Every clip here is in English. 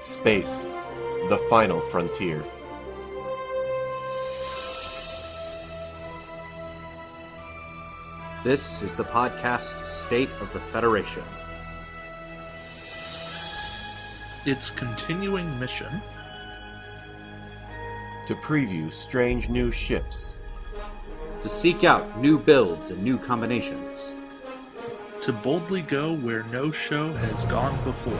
Space, the final frontier. This is the podcast State of the Federation. Its continuing mission To preview strange new ships. To seek out new builds and new combinations. to boldly go where no show has gone before.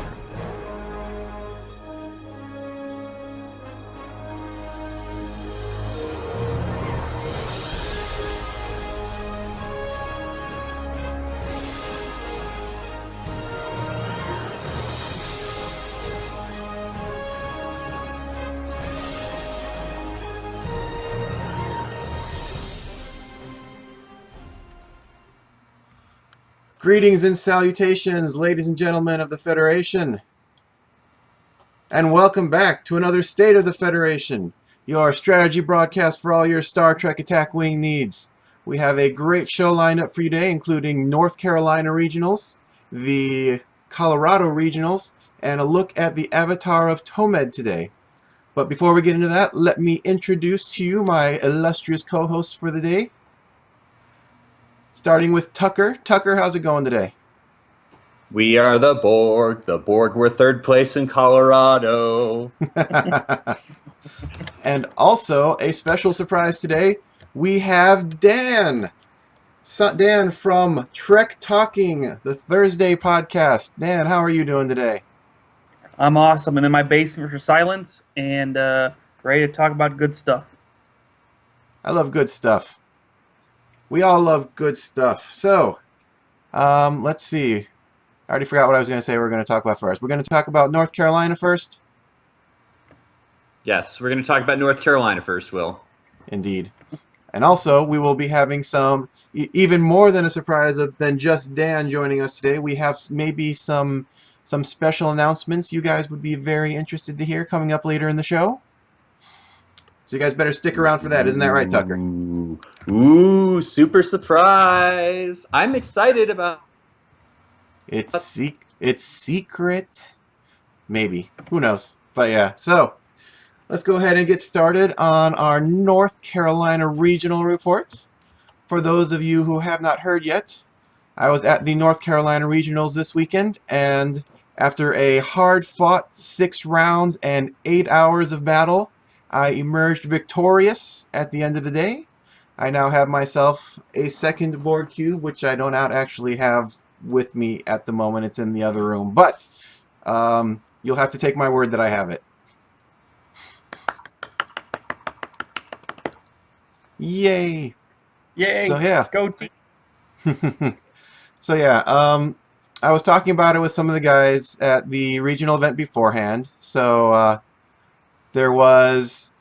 Greetings and salutations, ladies and gentlemen of the Federation. And welcome back to another State of the Federation, your strategy broadcast for all your Star Trek attack wing needs. We have a great show lined up for you today, including North Carolina regionals, the Colorado regionals, and a look at the Avatar of Tomed today. But before we get into that, let me introduce to you my illustrious co-hosts for the day. Starting with Tucker. Tucker, how's it going today? We are the Borg. The Borg were third place in Colorado. And also, a special surprise today, we have Dan. Dan from Trek Talking, the Thursday podcast. Dan, how are you doing today? I'm awesome. I'm in my basement for silence and ready to talk about good stuff. I love good stuff. We all love good stuff. So, let's see. I already forgot what I was going to say we were going to talk about first. We're going to talk about North Carolina first? Yes, we're going to talk about North Carolina first, Will. Indeed. And also, we will be having some, even more than a surprise than just Dan joining us today. We have maybe some special announcements you guys would be very interested to hear coming up later in the show. So you guys better stick around for that. Isn't that right, Tucker? Ooh, super surprise. I'm excited about It's secret. Maybe. Who knows? But yeah, so let's go ahead and get started on our North Carolina regional report. For those of you who have not heard yet, I was at the North Carolina regionals this weekend, and after a hard-fought 6 rounds and 8 hours of battle, I emerged victorious at the end of the day. I now have myself a second Borg cube, which I don't actually have with me at the moment. It's in the other room. But you'll have to take my word that I have it. Yay! Yay! So yeah. Go team. So yeah, I was talking about it with some of the guys at the regional event beforehand. So there was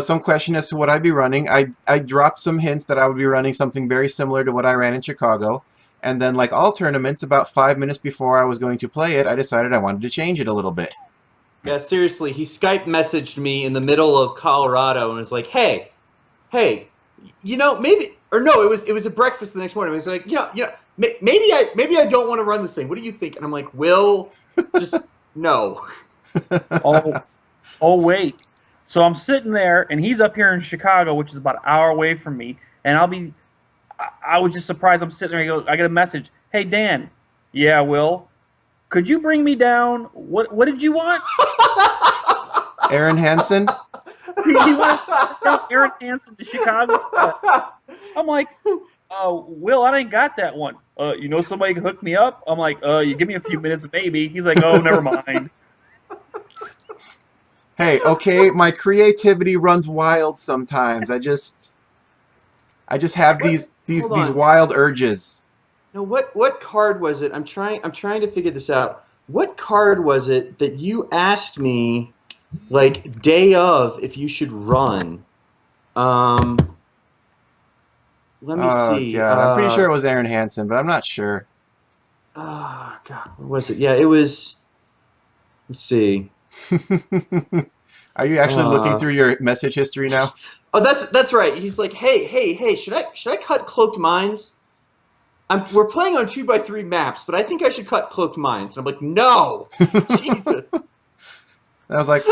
some question as to what I'd be running. I dropped some hints that I would be running something very similar to what I ran in Chicago. And then, like all tournaments, about 5 minutes before I was going to play it, I decided I wanted to change it a little bit. Yeah, seriously, he Skype messaged me in the middle of Colorado and was like, hey, you know, maybe, or no, it was a breakfast the next morning. He was like, maybe I don't want to run this thing. What do you think? And I'm like, Will, just no. Oh, wait. So I'm sitting there, and he's up here in Chicago, which is about an hour away from me, and I was just surprised. I'm sitting there, I get a message. Hey, Dan. Yeah, Will. Could you bring me down? What did you want? Aaron Hansen? He wanted to bring Aaron Hansen to Chicago. I'm like, Will, I ain't got that one. You know somebody can hook me up? I'm like, you give me a few minutes, maybe. He's like, oh, never mind. Hey, okay, my creativity runs wild sometimes. I just have these wild urges. No, what card was it? I'm trying to figure this out. What card was it that you asked me, like, day of, if you should run? Let me see. God, I'm pretty sure it was Aaron Hansen, but I'm not sure. Oh God, what was it? Yeah, it was. Let's see. Are you actually looking through your message history now? Oh, that's right. He's like, hey, should I cut Cloaked Mines? We're playing on 2x3 maps, but I think I should cut Cloaked Mines. And I'm like, no, Jesus. And I was like,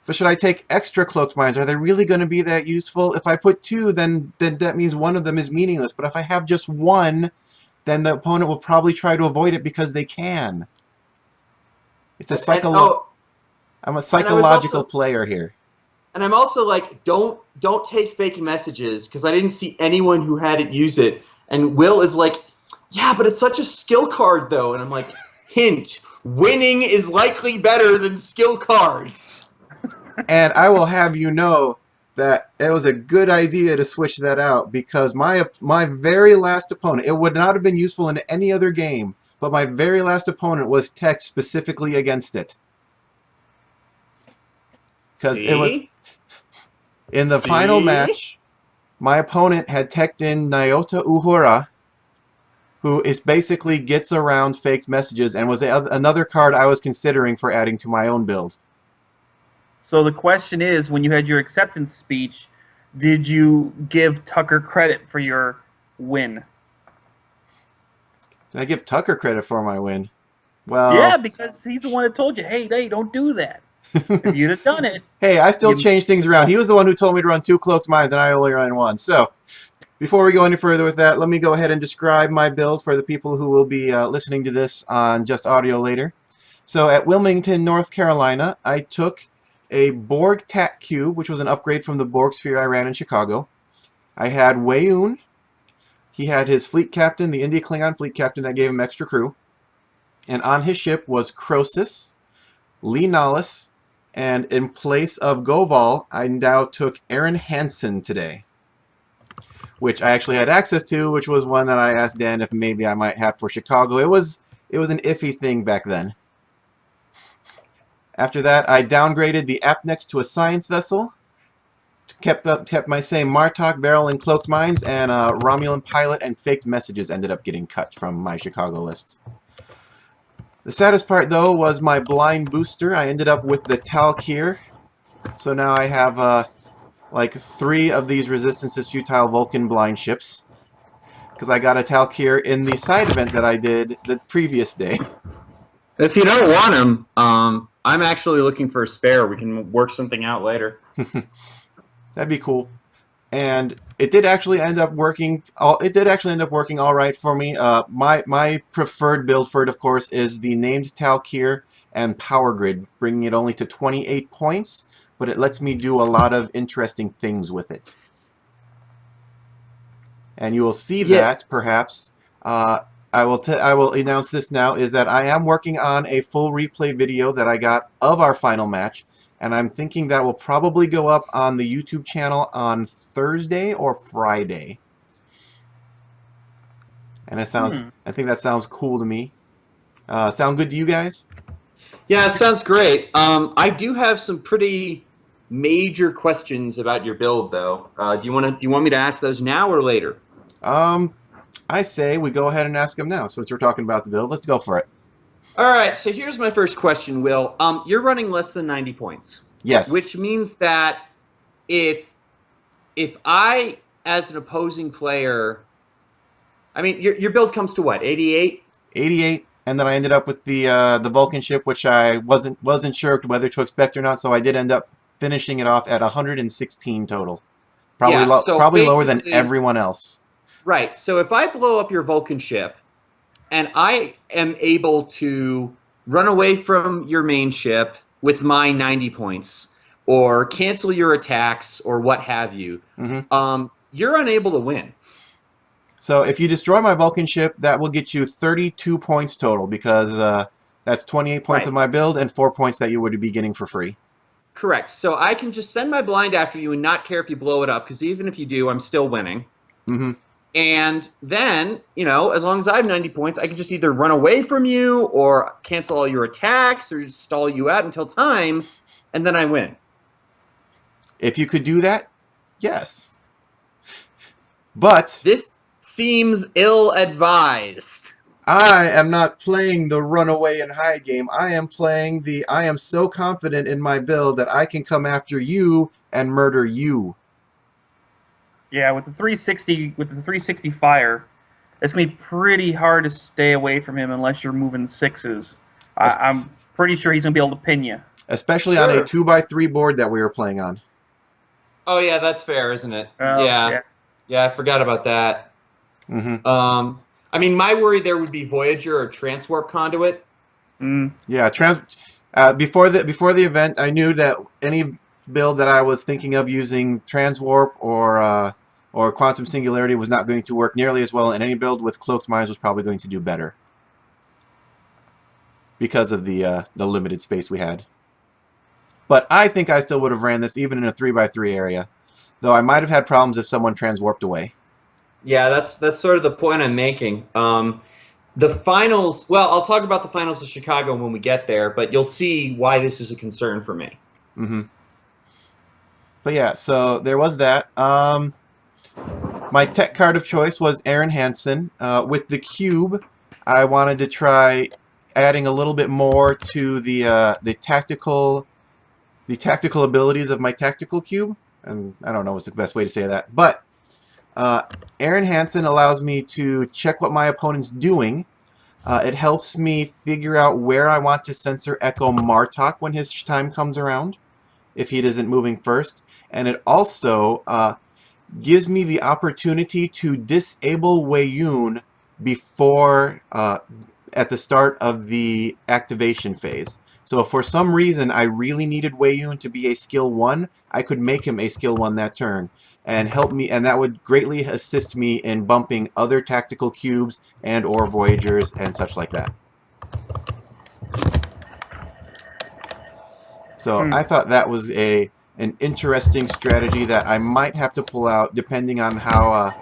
but should I take extra cloaked mines? Are they really going to be that useful? If I put 2, then that means one of them is meaningless. But if I have just 1, then the opponent will probably try to avoid it because they can. It's a I'm a psychological player here. And I'm also like, don't take fake messages because I didn't see anyone who had it use it. And Will is like, yeah, but it's such a skill card though. And I'm like, hint, winning is likely better than skill cards. And I will have you know that it was a good idea to switch that out because my very last opponent, it would not have been useful in any other game, but my very last opponent was tech specifically against it. Because it was in the final match, my opponent had teched in Nyota Uhura, who is basically gets around faked messages and was another card I was considering for adding to my own build. So the question is, when you had your acceptance speech, did you give Tucker credit for your win? Did I give Tucker credit for my win? Well, yeah, because he's the one that told you, hey, don't do that. If you'd have done it. Hey, I still changed things around. He was the one who told me to run 2 cloaked mines, and I only ran 1. So, before we go any further with that, let me go ahead and describe my build for the people who will be listening to this on just audio later. So, at Wilmington, North Carolina, I took a Borg Tat Cube, which was an upgrade from the Borg Sphere I ran in Chicago. I had Wayoon. He had his fleet captain, the India Klingon fleet captain that gave him extra crew. And on his ship was Croesus, Lee Nollis, and in place of Goval, I now took Aaron Hansen today, which I actually had access to, which was one that I asked Dan if maybe I might have for Chicago. It was an iffy thing back then. After that, I downgraded the Apnex to a science vessel, kept my same Martok, barrel, and cloaked mines, and Romulan pilot and faked messages ended up getting cut from my Chicago list. The saddest part, though, was my blind booster. I ended up with the Talkir. So now I have, like, 3 of these Resistance's Futile Vulcan blind ships. Because I got a Talkir in the side event that I did the previous day. If you don't want him, I'm actually looking for a spare. We can work something out later. That'd be cool. And it did actually end up working. It did actually end up working all right for me. My preferred build for it, of course, is the named Talkir and Power Grid, bringing it only to 28 points, but it lets me do a lot of interesting things with it. And you will see that perhaps. I will announce this now, is that I am working on a full replay video that I got of our final match. And I'm thinking that will probably go up on the YouTube channel on Thursday or Friday. And it sounds, I think that sounds cool to me. Sound good to you guys? Yeah, it sounds great. I do have some pretty major questions about your build, though. Do you want me to ask those now or later? I say we go ahead and ask them now. Since we're talking about the build, let's go for it. All right, so here's my first question, Will. You're running less than 90 points. Yes. Which means that if I, as an opposing player, I mean, your build comes to what, 88? 88, and then I ended up with the Vulcan ship, which I wasn't sure whether to expect or not, so I did end up finishing it off at 116 total. Probably probably lower than everyone else. Right. So if I blow up your Vulcan ship, and I am able to run away from your main ship with my 90 points, or cancel your attacks, or what have you, you're unable to win. So if you destroy my Vulcan ship, that will get you 32 points total, because that's 28 points of my build and 4 points that you would be getting for free. Correct. So I can just send my blind after you and not care if you blow it up, because even if you do, I'm still winning. And then, you know, as long as I have 90 points, I can just either run away from you or cancel all your attacks or stall you out until time, and then I win. If you could do that, yes. But this seems ill-advised. I am not playing the runaway and hide game. I am playing I am so confident in my build that I can come after you and murder you. Yeah, with the 360 fire, it's gonna be pretty hard to stay away from him unless you're moving 6s. I'm pretty sure he's gonna be able to pin you. especially on a Sure. 2x3 board that we were playing on. Oh yeah, that's fair, isn't it? Oh, Yeah. Yeah, I forgot about that. Hmm. I mean, my worry there would be Voyager or Transwarp Conduit. Mm. Yeah, before the event, I knew that any build that I was thinking of using Transwarp or Quantum Singularity was not going to work nearly as well, and any build with Cloaked Minds was probably going to do better because of the limited space we had. But I think I still would have ran this even in a 3x3 area, though I might have had problems if someone transwarped away. Yeah, that's sort of the point I'm making. The finals. Well, I'll talk about the finals of Chicago when we get there, but you'll see why this is a concern for me. Hmm. But yeah, so there was that. My tech card of choice was Aaron Hansen. With the cube, I wanted to try adding a little bit more to the tactical abilities of my tactical cube. And I don't know what's the best way to say that, but Aaron Hansen allows me to check what my opponent's doing. It helps me figure out where I want to censor Echo Martok when his time comes around, if he isn't moving first. And it also gives me the opportunity to disable Weiyun before at the start of the activation phase. So if for some reason I really needed Weiyun to be a skill 1, I could make him a skill 1 that turn and help me, and that would greatly assist me in bumping other tactical cubes and or Voyagers and such like that. So I thought that was an interesting strategy that I might have to pull out depending on how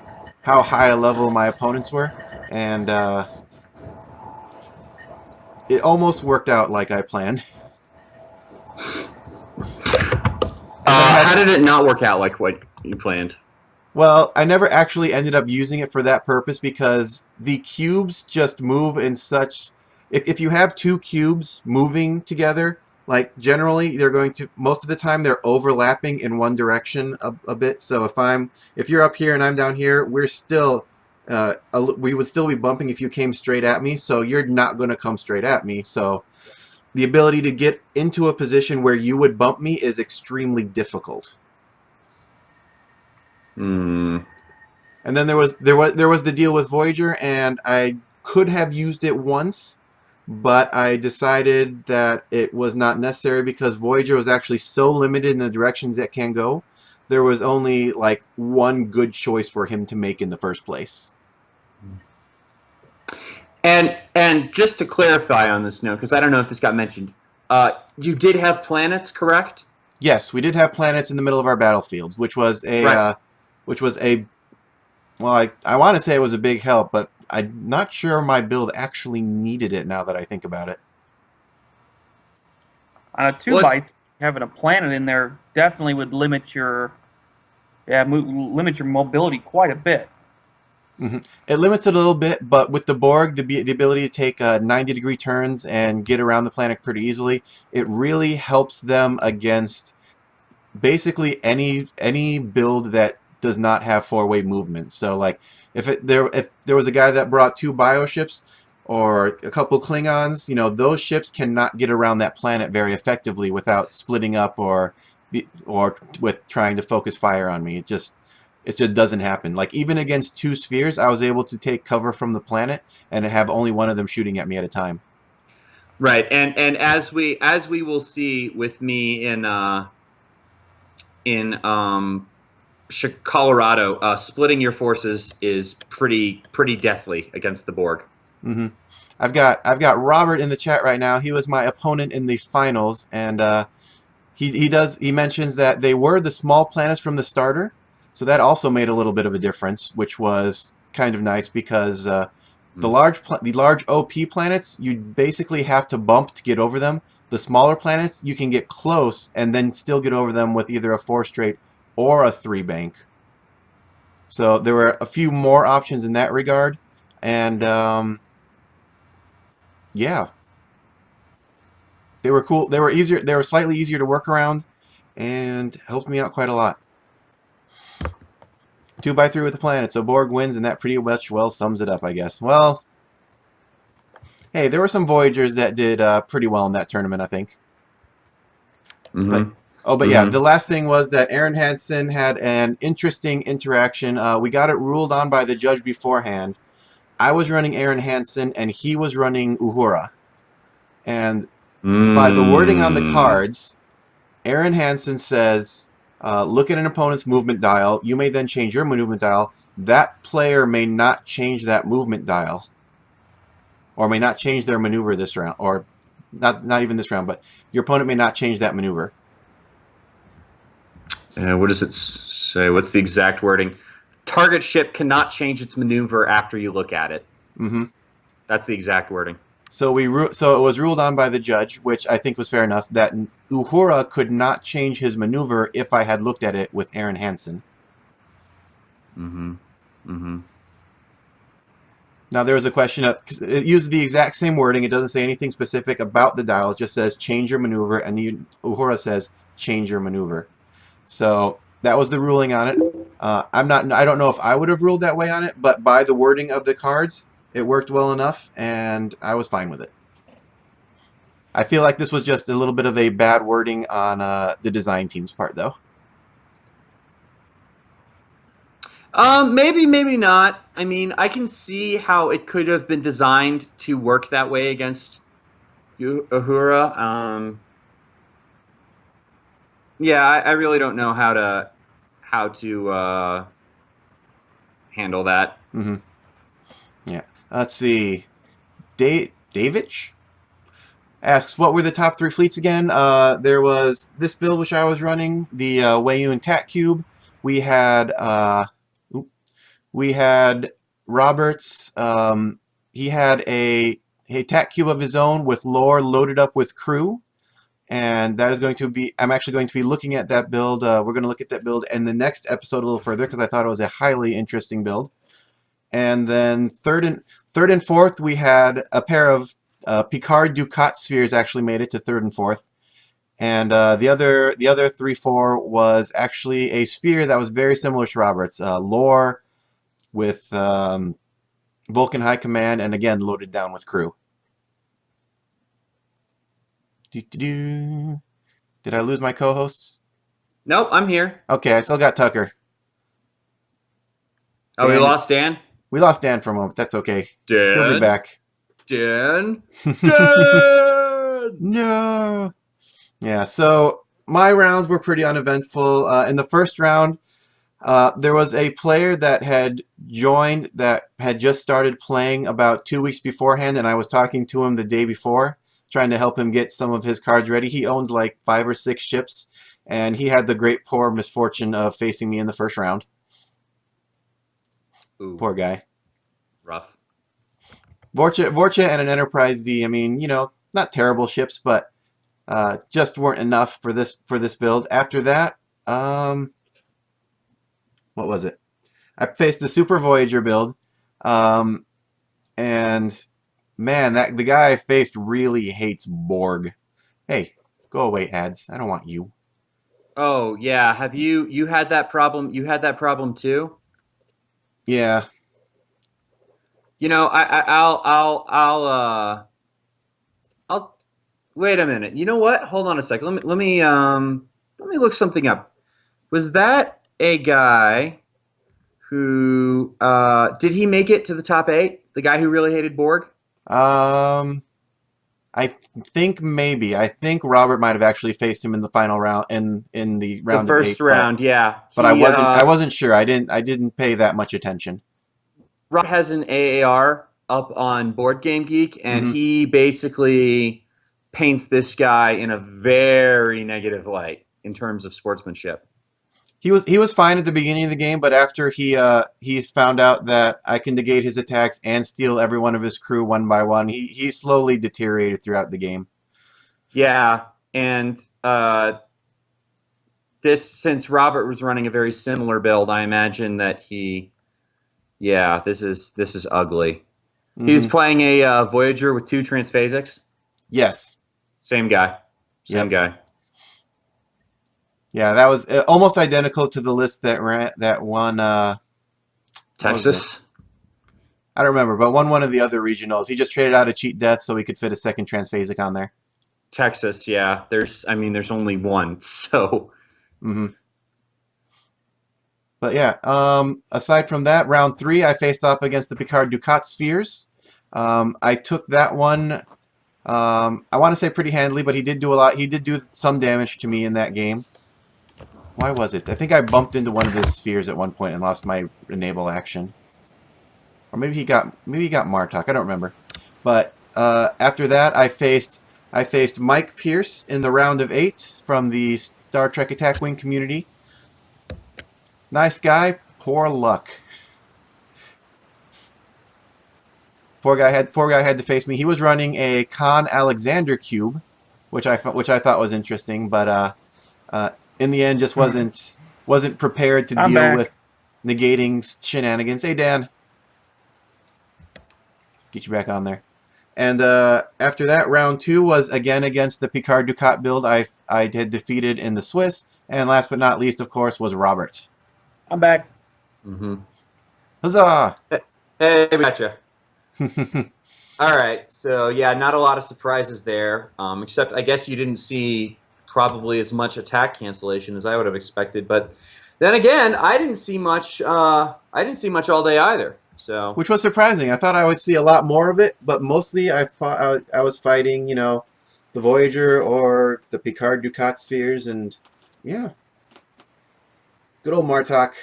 high a level my opponents were, and it almost worked out like I planned. How did it not work out like what you planned? Well, I never actually ended up using it for that purpose because the cubes just move in such... If you have two cubes moving together, like generally they're going to... Most of the time they're overlapping in one direction a bit. So if you're up here and I'm down here, we're still... we would still be bumping if you came straight at me, so you're not going to come straight at me. So the ability to get into a position where you would bump me is extremely difficult. Hmm. And then there was the deal with Voyager, and I could have used it once, but I decided that it was not necessary because Voyager was actually so limited in the directions it can go. There was only like one good choice for him to make in the first place. And just to clarify on this note, because I don't know if this got mentioned, you did have planets, correct? Yes, we did have planets in the middle of our battlefields, which was a Right. Well, I want to say it was a big help, but I'm not sure my build actually needed it now that I think about it. On a 2x, having a planet in there definitely would limit your limit your mobility quite a bit. Mm-hmm. It limits it a little bit, but with the Borg, the ability to take 90-degree turns and get around the planet pretty easily, it really helps them against basically any build that does not have four-way movement. So, like, if there was a guy that brought 2 bioships or a couple Klingons, you know, those ships cannot get around that planet very effectively without splitting up or with trying to focus fire on me. It just doesn't happen. Like, even against 2 spheres, I was able to take cover from the planet and have only one of them shooting at me at a time. Right, and as we will see with me in Colorado, splitting your forces is pretty deathly against the Borg. Mm-hmm. I've got Robert in the chat right now. He was my opponent in the finals, and he mentions that they were the small planets from the starter, so that also made a little bit of a difference, which was kind of nice because the large OP planets you basically have to bump to get over them. The smaller planets you can get close and then still get over them with either a 4 straight or a 3 bank. So there were a few more options in that regard, and yeah, they were cool. They were easier. They were slightly easier to work around, and helped me out quite a lot. 2x3 with the planet, so Borg wins, and that pretty much well sums it up, I guess. Well, hey, there were some Voyagers that did pretty well in that tournament, I think. Mhm. But yeah, Mhm. the last thing was that Aaron Hansen had an interesting interaction. We got it ruled on by the judge beforehand. I was running Aaron Hansen, and he was running Uhura. And by the wording on the Mm. cards, Aaron Hansen says, look at an opponent's movement dial. You may then change your movement dial. That player may not change that movement dial, or may not change their maneuver this round, or not even this round, but your opponent may not change that maneuver. What does it say? What's the exact wording? Target ship cannot change its maneuver after you look at it. Mm-hmm. That's the exact wording. So it was ruled on by the judge, which I think was fair enough, that Uhura could not change his maneuver if I had looked at it with Aaron Hansen. Mm-hmm. Mm-hmm. Now there was a question of, cause it uses the exact same wording. It doesn't say anything specific about the dial. It just says change your maneuver, and Uhura says change your maneuver. So that was the ruling on it. I don't know if I would have ruled that way on it, but by the wording of the cards, it worked well enough, and I was fine with it. I feel like this was just a little bit of a bad wording on the design team's part, though. Maybe, maybe not. I mean, I can see how it could have been designed to work that way against Uhura. Yeah, I really don't know how to handle that. Mm-hmm. Yeah. Let's see. Davich asks, what were the top 3 fleets again? There was this build which I was running, the Weiyun Tat Cube. We had Roberts. He had a Tat Cube of his own with lore loaded up with crew. And that is going to be, I'm actually going to be looking at that build. We're going to look at that build in the next episode a little further, because I thought it was a highly interesting build. And then third and fourth, we had a pair of Picard Ducat spheres actually made it to third and fourth. And the other 3-4 was actually a sphere that was very similar to Robert's. Lore with Vulcan High Command, and again, loaded down with crew. Did I lose my co-hosts? Nope, I'm here. Okay, I still got Tucker. Oh, we Dan- lost Dan? We lost Dan for a moment. That's okay. He'll be Dan? back. Dan? Dan! No. Yeah, so my rounds were pretty uneventful. In the first round, there was a player that had joined that had just started playing about 2 weeks beforehand, and I was talking to him the day before, trying to help him get some of his cards ready. He owned like 5 or 6 ships, and he had the great poor misfortune of facing me in the first round. Ooh, Poor guy. rough. Vorcha and an Enterprise D. I mean, not terrible ships, but just weren't enough for this build. After that, what was it? I faced the Super Voyager build, and man, the guy I faced really hates Borg. Hey, go away, ads. I don't want you. Oh, yeah. Have you had that problem? You had that problem too? Yeah. I'll wait a minute. You know what? Hold on a second. Let me look something up. Was that a guy who did he make it to the top 8? The guy who really hated Borg? I think maybe. I think Robert might have actually faced him in the final round, in the round The of 8. first round, yeah. But I wasn't sure. I didn't pay that much attention. Rob has an AAR up on Board Game Geek, and he basically paints this guy in a very negative light in terms of sportsmanship. He was fine at the beginning of the game, but after he found out that I can negate his attacks and steal every one of his crew one by one, he slowly deteriorated throughout the game. Yeah, and since Robert was running a very similar build, I imagine that this is ugly. He was playing a Voyager with 2 transphasics. Yes. Same guy. Same guy. Yeah, that was almost identical to the list that won Texas. I don't remember, but won one of the other regionals. He just traded out a cheat death so he could fit a second transphasic on there. Texas, yeah. There's only one, so. Mm-hmm. But yeah, aside from that, round 3, I faced off against the Picard Ducat Spheres. I took that one, I want to say pretty handily, but he did do a lot. He did do some damage to me in that game. Why was it? I think I bumped into one of his spheres at one point and lost my enable action. Or maybe he got Martok. I don't remember. But after that, I faced Mike Pierce in the round of 8 from the Star Trek Attack Wing community. Nice guy, poor luck. Poor guy had to face me. He was running a Khan Alexander cube, which I thought was interesting, but in the end just wasn't prepared to I'm deal back. with negating shenanigans. Hey Dan, get you back on there. And after that, round 2 was again against the Picard Ducat build I had defeated in the Swiss, and last but not least, of course, was Robert. I'm back. Mm-hmm. Huzzah! Hey, we gotcha. All right, so yeah, not a lot of surprises there, except I guess you didn't see probably as much attack cancellation as I would have expected. But then again, I didn't see much. I didn't see much all day either. So Which was surprising. I thought I would see a lot more of it, but mostly I was fighting, you know, the Voyager or the Picard Ducat spheres, and yeah, good old Martok.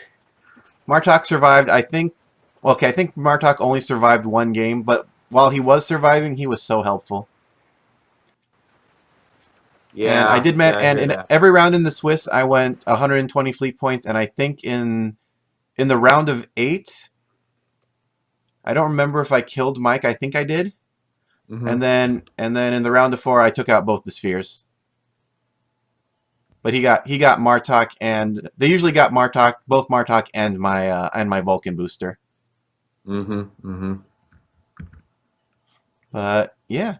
Martok survived, I think. Well, okay, I think Martok only survived one game, but while he was surviving, he was so helpful. yeah, And I did yeah, I and hear in that. every round in the Swiss, I went 120 fleet points, and I think in the round of 8, I don't remember if I killed Mike. I think I did. Mhm. And then in the round of 4, I took out both the spheres. But he got Martok, and they usually got Martok, both Martok and my Vulcan booster. Mm-hmm. Mm-hmm. But yeah,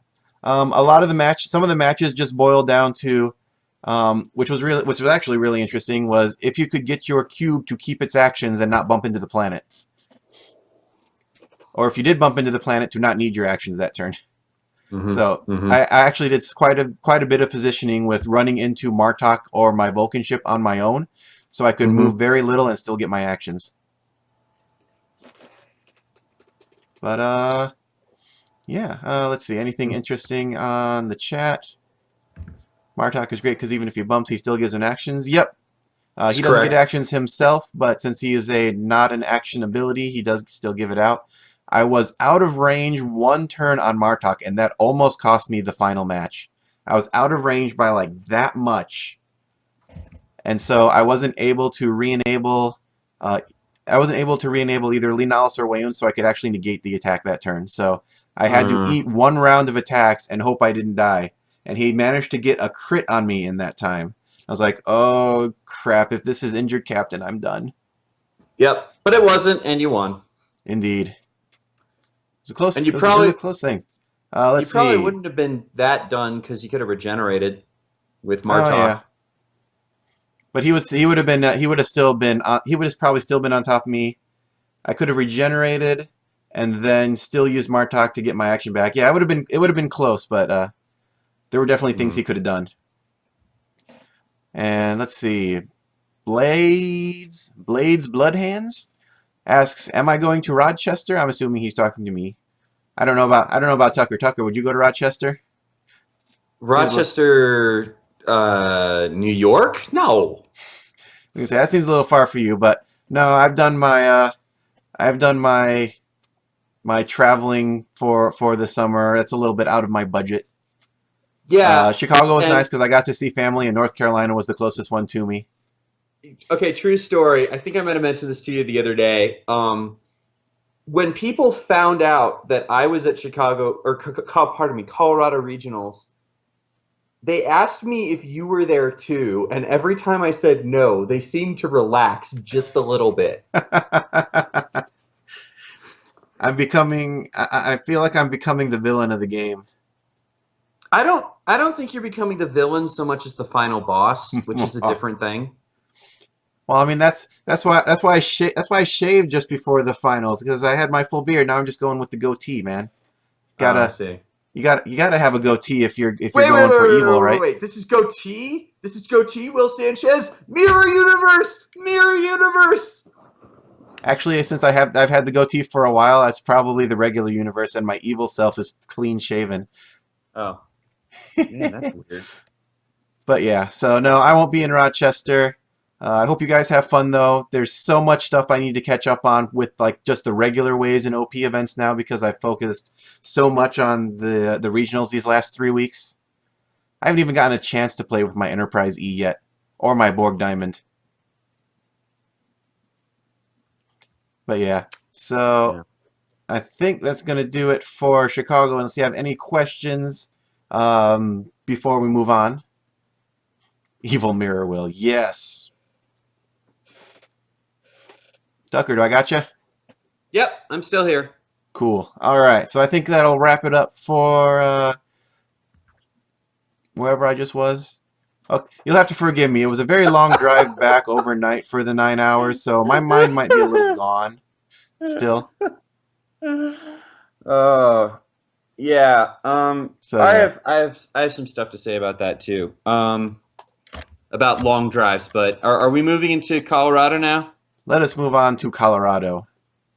some of the matches just boiled down to, which was actually really interesting, was if you could get your cube to keep its actions and not bump into the planet, or if you did bump into the planet, to not need your actions that turn. Mm-hmm. So Mm-hmm. I actually did quite a bit of positioning with running into Martok or my Vulcan ship on my own, so I could Mhm. move very little and still get my actions. But yeah. Let's see. Anything interesting on the chat? Martok is great because even if he bumps, he still gives an actions. Yep. That's He doesn't get correct. actions himself, but since he is not an action ability, he does still give it out. I was out of range one turn on Martok, and that almost cost me the final match. I was out of range by like that much, and so I wasn't able to re-enable. I wasn't able to re-enable either Linalis or Wayun, so I could actually negate the attack that turn. So I had to eat one round of attacks and hope I didn't die. And he managed to get a crit on me in that time. I was like, oh crap! If this is injured captain, I'm done. Yep, but it wasn't, and you won. Indeed, it was a close. And you It was a probably close thing. you Let's probably see. wouldn't have been that done because you could have regenerated with Oh Martok. yeah. But he would have probably still been on top of me. I could have regenerated and then still used Martok to get my action back. Yeah, it would have been close, but there were definitely things he could have done. And let's see. Blades Bloodhands asks, "Am I going to Rochester?" I'm assuming he's talking to me. I don't know about Tucker. Tucker, would you go to Rochester? Rochester, New York? No. I was gonna say that seems a little far for you, but no, I've done my traveling for the summer. That's a little bit out of my budget. Yeah. Chicago was and- nice because I got to see family, and North Carolina was the closest one to me. Okay, true story. I think I might have mentioned this to you the other day. When people found out that I was at Colorado Regionals, they asked me if you were there too, and every time I said no, they seemed to relax just a little bit. I'm becoming. I feel like I'm becoming the villain of the game. I don't think you're becoming the villain so much as the final boss, which is a different thing. Well, I mean that's why I shaved just before the finals because I had my full beard. Now I'm just going with the goatee, man. I see. You got to have a goatee if you're going for evil, right? Wait. This is goatee. This is goatee. Will Sanchez. Mirror universe. Mirror universe. Actually, since I've had the goatee for a while, that's probably the regular universe, and my evil self is clean shaven. Oh, man, that's weird. But yeah, so no, I won't be in Rochester. I hope you guys have fun though. There's so much stuff I need to catch up on with like just the regular ways and OP events now because I've focused so much on the regionals these last 3 weeks. I haven't even gotten a chance to play with my Enterprise E yet, or my Borg Diamond. But yeah, so Yeah. I think that's going to do it for Chicago. Unless you have any questions before we move on. Evil Mirror Will, yes. Tucker, do I got you? Yep, I'm still here. Cool. All right, so I think that'll wrap it up for wherever I just was. Okay, you'll have to forgive me. It was a very long drive back overnight for the 9 hours, so my mind might be a little gone still. Oh, yeah. So, I yeah. have some stuff to say about that too. About long drives, but are we moving into Colorado now? Let us move on to Colorado.